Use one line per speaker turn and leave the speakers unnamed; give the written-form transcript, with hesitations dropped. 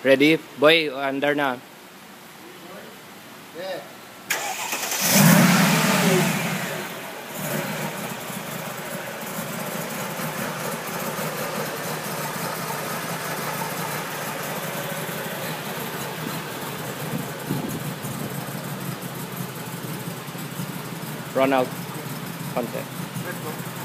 Ready? Boy, under na.
Yeah.
Run out. Konti.
Let's go.